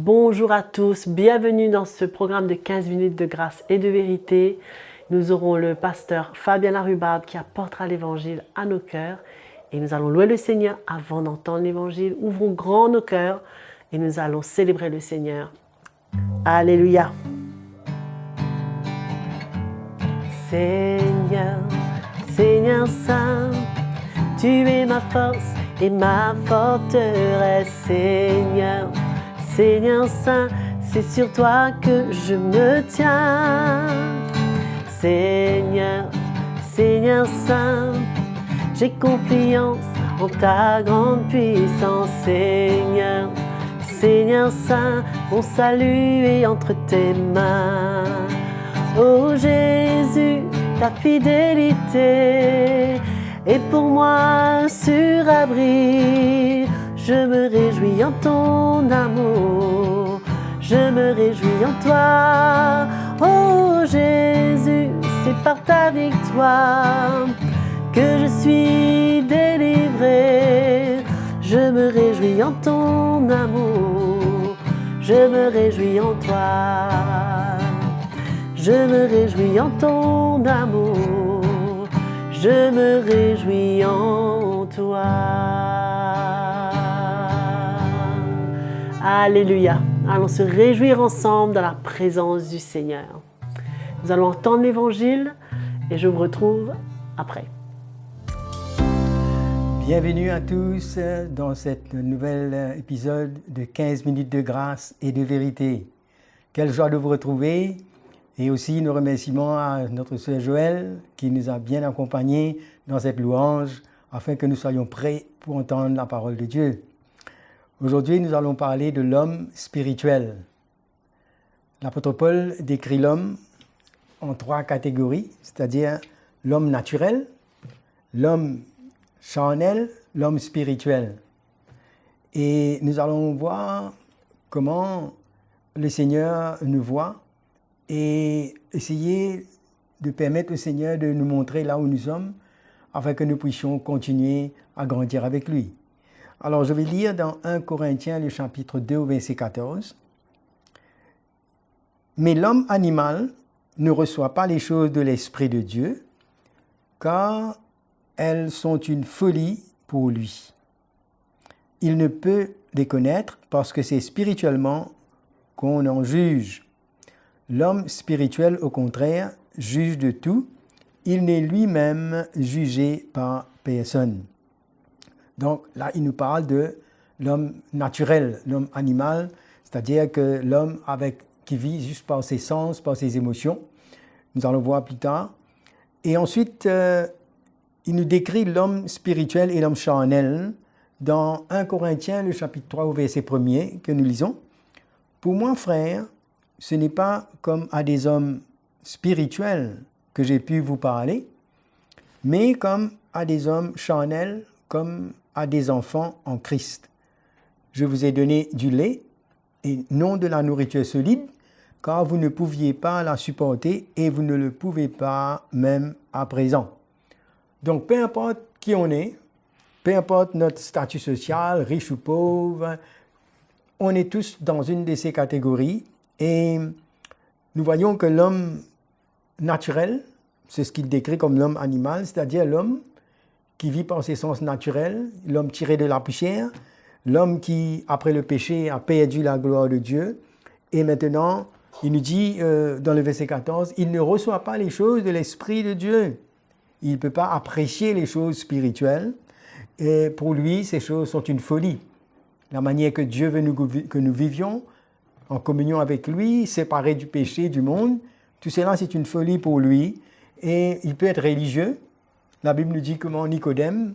Bonjour à tous, bienvenue dans ce programme de 15 minutes de grâce et de vérité. Nous aurons le pasteur Fabien Larubard qui apportera l'évangile à nos cœurs et nous allons louer le Seigneur avant d'entendre l'évangile. Ouvrons grand nos cœurs et nous allons célébrer le Seigneur. Alléluia. Seigneur, Seigneur Saint, tu es ma force et ma forteresse, Seigneur. Seigneur Saint, c'est sur toi que je me tiens. Seigneur, Seigneur Saint, j'ai confiance en ta grande puissance. Seigneur, Seigneur Saint, mon salut est entre tes mains. Oh Jésus, ta fidélité est pour moi un surabri. Je me réjouis en ton amour, je me réjouis en toi. Oh Jésus, c'est par ta victoire que je suis délivré. Je me réjouis en ton amour, je me réjouis en toi. Je me réjouis en ton amour, je me réjouis en toi. Alléluia. Allons se réjouir ensemble dans la présence du Seigneur. Nous allons entendre l'évangile et je vous retrouve après. Bienvenue à tous dans cet nouvel épisode de 15 minutes de grâce et de vérité. Quelle joie de vous retrouver et aussi nos remerciements à notre sœur Joëlle qui nous a bien accompagnés dans cette louange afin que nous soyons prêts pour entendre la parole de Dieu. Aujourd'hui, nous allons parler de l'homme spirituel. L'apôtre Paul décrit l'homme en 3 catégories, c'est-à-dire l'homme naturel, l'homme charnel, l'homme spirituel. Et nous allons voir comment le Seigneur nous voit et essayer de permettre au Seigneur de nous montrer là où nous sommes afin que nous puissions continuer à grandir avec lui. Alors, je vais lire dans 1 Corinthiens, le chapitre 2, au verset 14. « Mais l'homme animal ne reçoit pas les choses de l'Esprit de Dieu, car elles sont une folie pour lui. Il ne peut les connaître parce que c'est spirituellement qu'on en juge. L'homme spirituel, au contraire, juge de tout. Il n'est lui-même jugé par personne. » Donc là, il nous parle de l'homme naturel, l'homme animal, c'est-à-dire que l'homme qui vit juste par ses sens, par ses émotions. Nous allons voir plus tard. Et ensuite, il nous décrit l'homme spirituel et l'homme charnel dans 1 Corinthiens, le chapitre 3, au verset 1er, que nous lisons. « Pour moi, frère, ce n'est pas comme à des hommes spirituels que j'ai pu vous parler, mais comme à des hommes charnels, comme à des enfants en Christ. Je vous ai donné du lait et non de la nourriture solide, car vous ne pouviez pas la supporter et vous ne le pouvez pas même à présent. » Donc, peu importe qui on est, peu importe notre statut social, riche ou pauvre, on est tous dans une de ces catégories et nous voyons que l'homme naturel, c'est ce qu'il décrit comme l'homme animal, c'est-à-dire l'homme qui vit par ses sens naturels, l'homme tiré de la poussière, l'homme qui, après le péché, a perdu la gloire de Dieu. Et maintenant, il nous dit dans le verset 14, il ne reçoit pas les choses de l'Esprit de Dieu. Il ne peut pas apprécier les choses spirituelles. Et pour lui, ces choses sont une folie. La manière que Dieu veut que nous vivions en communion avec lui, séparés du péché, du monde, tout cela, c'est une folie pour lui. Et il peut être religieux. La Bible nous dit comment Nicodème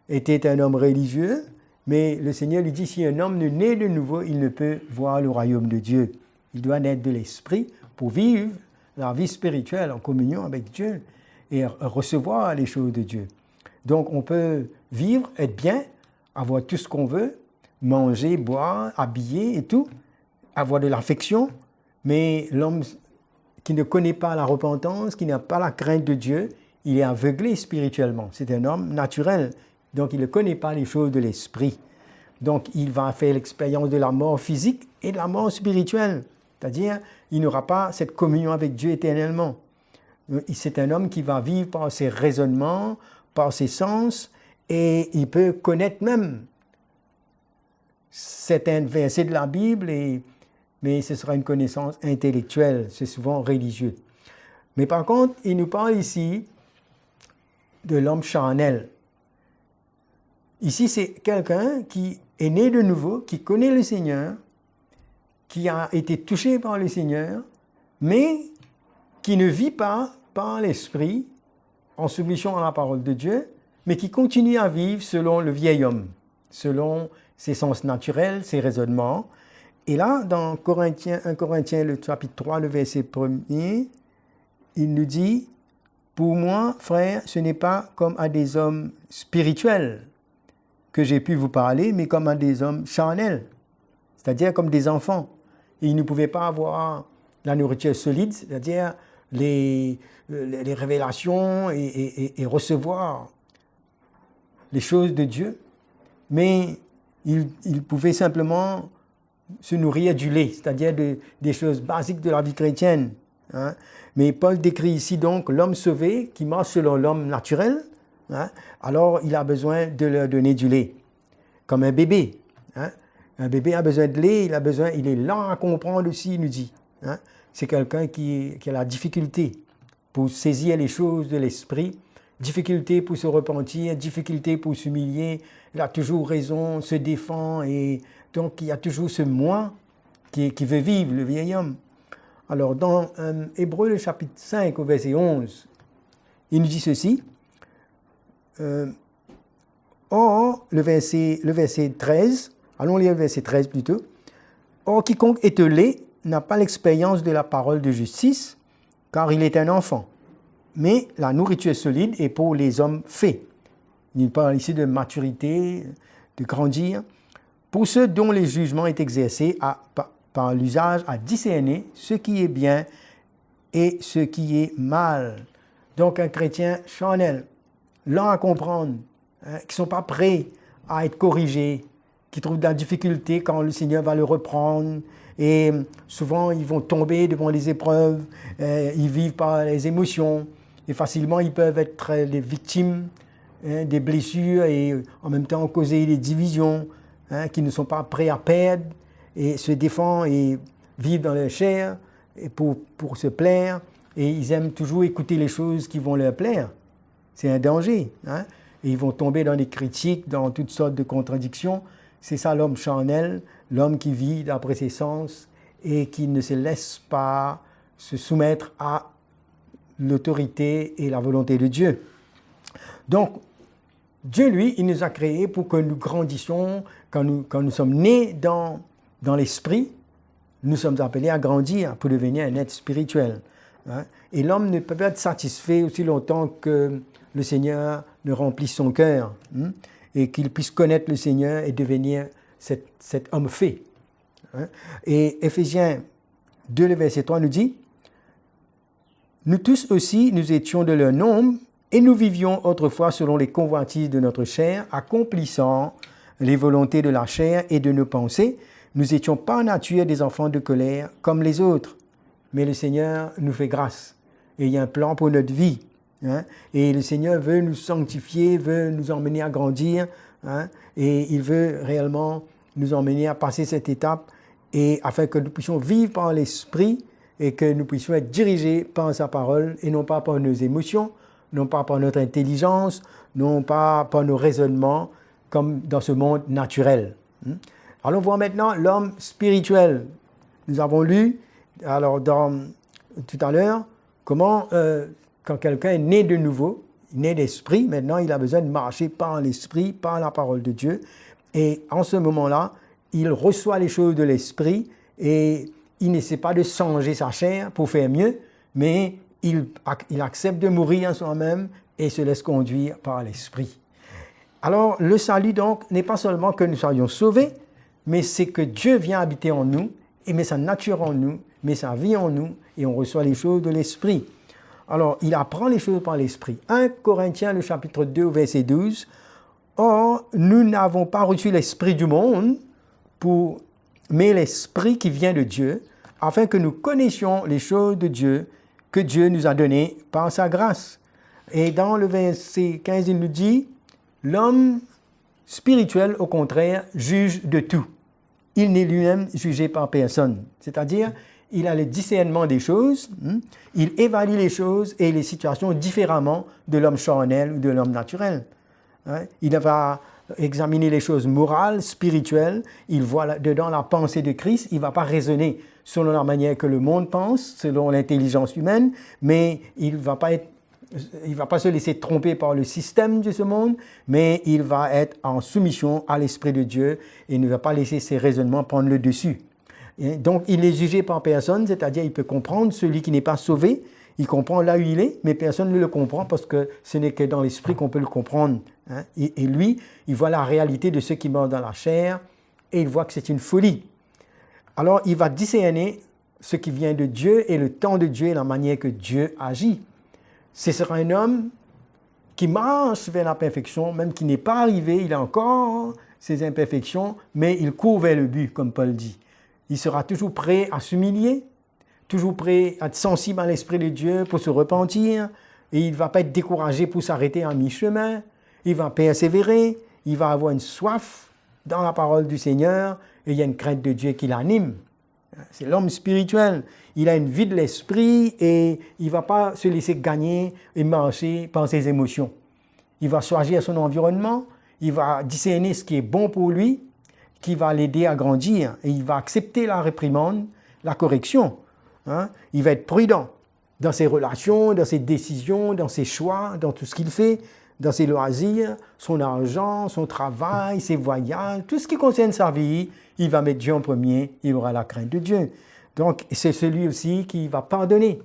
était un homme religieux, mais le Seigneur lui dit, si un homme ne naît de nouveau, il ne peut voir le royaume de Dieu. Il doit naître de l'esprit pour vivre la vie spirituelle en communion avec Dieu et recevoir les choses de Dieu. Donc on peut vivre, être bien, avoir tout ce qu'on veut, manger, boire, habiller et tout, avoir de l'affection, mais l'homme qui ne connaît pas la repentance, qui n'a pas la crainte de Dieu, il est aveuglé spirituellement. C'est un homme naturel, donc il ne connaît pas les choses de l'esprit. Donc, il va faire l'expérience de la mort physique et de la mort spirituelle. C'est-à-dire, il n'aura pas cette communion avec Dieu éternellement. C'est un homme qui va vivre par ses raisonnements, par ses sens, et il peut connaître même certains versets de la Bible, mais ce sera une connaissance intellectuelle, c'est souvent religieux. Mais par contre, il nous parle ici de l'homme charnel. Ici, c'est quelqu'un qui est né de nouveau, qui connaît le Seigneur, qui a été touché par le Seigneur, mais qui ne vit pas par l'esprit, en soumission à la parole de Dieu, mais qui continue à vivre selon le vieil homme, selon ses sens naturels, ses raisonnements. Et là, dans 1 Corinthiens, le chapitre 3, le verset 1er, il nous dit « Pour moi, frères, ce n'est pas comme à des hommes spirituels que j'ai pu vous parler, mais comme à des hommes charnels, c'est-à-dire comme des enfants. » Et ils ne pouvaient pas avoir la nourriture solide, c'est-à-dire les révélations et recevoir les choses de Dieu, mais ils pouvaient simplement se nourrir du lait, c'est-à-dire des choses basiques de la vie chrétienne. Hein. Mais Paul décrit ici donc l'homme sauvé qui marche selon l'homme naturel, hein. Alors il a besoin de leur donner du lait, comme un bébé. Hein. Un bébé a besoin de lait, il est lent à comprendre aussi, il nous dit. Hein. C'est quelqu'un qui a la difficulté pour saisir les choses de l'esprit, difficulté pour se repentir, difficulté pour s'humilier, il a toujours raison, se défend, et donc il y a toujours ce moi qui veut vivre, le vieil homme. Alors dans Hébreux, le chapitre 5, au verset 11, il nous dit ceci. Or, le verset 13, allons lire le verset 13 plutôt. Or, quiconque est ételé n'a pas l'expérience de la parole de justice, car il est un enfant. Mais la nourriture solide est pour les hommes faits. Il parle ici de maturité, de grandir. Pour ceux dont le jugement est exercé par l'usage à discerner ce qui est bien et ce qui est mal. Donc un chrétien charnel, lent à comprendre, hein, qui ne sont pas prêts à être corrigés, qui trouvent de la difficulté quand le Seigneur va le reprendre. Et souvent, ils vont tomber devant les épreuves, ils vivent par les émotions. Et facilement, ils peuvent être les victimes, hein, des blessures et en même temps causer des divisions, hein, qui ne sont pas prêts à perdre et se défendent et vivent dans leur chair et pour se plaire. Et ils aiment toujours écouter les choses qui vont leur plaire. C'est un danger. Hein? Et ils vont tomber dans des critiques, dans toutes sortes de contradictions. C'est ça l'homme charnel, l'homme qui vit d'après ses sens et qui ne se laisse pas se soumettre à l'autorité et la volonté de Dieu. Donc, Dieu, lui, il nous a créés pour que nous grandissions. Quand nous sommes nés dans l'esprit, nous sommes appelés à grandir pour devenir un être spirituel. Hein? Et l'homme ne peut pas être satisfait aussi longtemps que le Seigneur ne remplisse son cœur, hein? Et qu'il puisse connaître le Seigneur et devenir cet homme fait. Hein? Et Éphésiens 2, le verset 3 nous dit « Nous tous aussi, nous étions de leur nombre, et nous vivions autrefois selon les convoitises de notre chair, accomplissant les volontés de la chair et de nos pensées. Nous étions par nature des enfants de colère comme les autres. Mais le Seigneur nous fait grâce. Et il y a un plan pour notre vie. Hein? Et le Seigneur veut nous sanctifier, veut nous emmener à grandir. Hein? Et il veut réellement nous emmener à passer cette étape et afin que nous puissions vivre par l'Esprit et que nous puissions être dirigés par sa parole et non pas par nos émotions, non pas par notre intelligence, non pas par nos raisonnements, comme dans ce monde naturel. Allons voir maintenant l'homme spirituel. Nous avons lu alors tout à l'heure comment quand quelqu'un est né de nouveau, né d'esprit, maintenant il a besoin de marcher par l'esprit, par la parole de Dieu. Et en ce moment-là, il reçoit les choses de l'esprit et il n'essaie pas de changer sa chair pour faire mieux, mais il accepte de mourir en soi-même et se laisse conduire par l'esprit. Alors, le salut, donc, n'est pas seulement que nous soyons sauvés, mais c'est que Dieu vient habiter en nous, et met sa nature en nous, met sa vie en nous, et on reçoit les choses de l'esprit. Alors, il apprend les choses par l'esprit. 1 Corinthiens, le chapitre 2, verset 12, Or, nous n'avons pas reçu l'esprit du monde, mais l'esprit qui vient de Dieu, afin que nous connaissions les choses de Dieu que Dieu nous a données par sa grâce. Et dans le verset 15, il nous dit, l'homme spirituel, au contraire, juge de tout. Il n'est lui-même jugé par personne. C'est-à-dire, il a le discernement des choses, il évalue les choses et les situations différemment de l'homme charnel ou de l'homme naturel. Il va examiner les choses morales, spirituelles, il voit dedans la pensée de Christ, il ne va pas raisonner selon la manière que le monde pense, selon l'intelligence humaine, mais il ne va pas se laisser tromper par le système de ce monde, mais il va être en soumission à l'Esprit de Dieu et ne va pas laisser ses raisonnements prendre le dessus. Et donc, il n'est jugé par personne, c'est-à-dire il peut comprendre celui qui n'est pas sauvé, il comprend là où il est, mais personne ne le comprend parce que ce n'est que dans l'Esprit qu'on peut le comprendre. Et lui, il voit la réalité de ceux qui meurent dans la chair et il voit que c'est une folie. Alors, il va discerner ce qui vient de Dieu et le temps de Dieu et la manière que Dieu agit. Ce sera un homme qui marche vers la perfection, même qui n'est pas arrivé, il a encore ses imperfections, mais il court vers le but, comme Paul dit. Il sera toujours prêt à s'humilier, toujours prêt à être sensible à l'Esprit de Dieu pour se repentir, et il ne va pas être découragé pour s'arrêter à mi-chemin, il va persévérer, il va avoir une soif dans la parole du Seigneur, et il y a une crainte de Dieu qui l'anime. C'est l'homme spirituel. Il a une vie de l'esprit et il ne va pas se laisser gagner et marcher par ses émotions. Il va choisir son environnement, il va discerner ce qui est bon pour lui, qui va l'aider à grandir et il va accepter la réprimande, la correction. Il va être prudent dans ses relations, dans ses décisions, dans ses choix, dans tout ce qu'il fait, dans ses loisirs, son argent, son travail, ses voyages, tout ce qui concerne sa vie, il va mettre Dieu en premier, il aura la crainte de Dieu. Donc, c'est celui aussi qui va pardonner.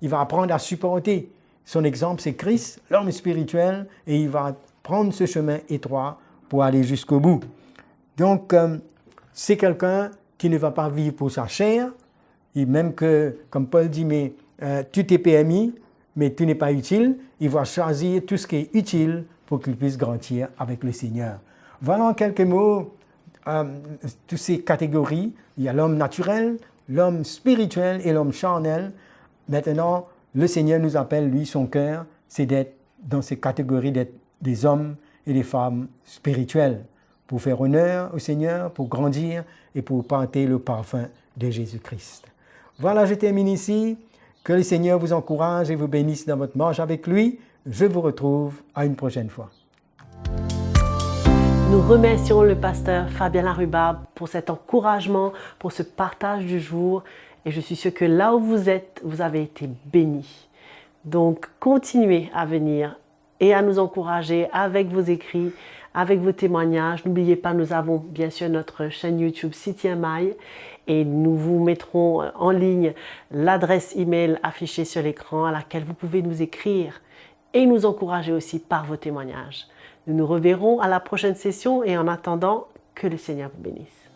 Il va apprendre à supporter. Son exemple, c'est Christ, l'homme spirituel, et il va prendre ce chemin étroit pour aller jusqu'au bout. Donc, c'est quelqu'un qui ne va pas vivre pour sa chair, et même que, comme Paul dit, mais tu t'es permis, mais tu n'es pas utile, il va choisir tout ce qui est utile pour qu'il puisse grandir avec le Seigneur. Voilà en quelques mots toutes ces catégories. Il y a l'homme naturel, l'homme spirituel et l'homme charnel. Maintenant, le Seigneur nous appelle, lui, son cœur, c'est d'être dans ces catégories, d'être des hommes et des femmes spirituels pour faire honneur au Seigneur, pour grandir et pour porter le parfum de Jésus-Christ. Voilà, je termine ici. Que le Seigneur vous encourage et vous bénisse dans votre marche avec lui. Je vous retrouve à une prochaine fois. Nous remercions le pasteur Fabien Larubard pour cet encouragement, pour ce partage du jour. Et je suis sûre que là où vous êtes, vous avez été bénis. Donc, continuez à venir et à nous encourager avec vos écrits, avec vos témoignages. N'oubliez pas, nous avons bien sûr notre chaîne YouTube City Maille et nous vous mettrons en ligne l'adresse email affichée sur l'écran à laquelle vous pouvez nous écrire et nous encourager aussi par vos témoignages. Nous nous reverrons à la prochaine session et en attendant, que le Seigneur vous bénisse.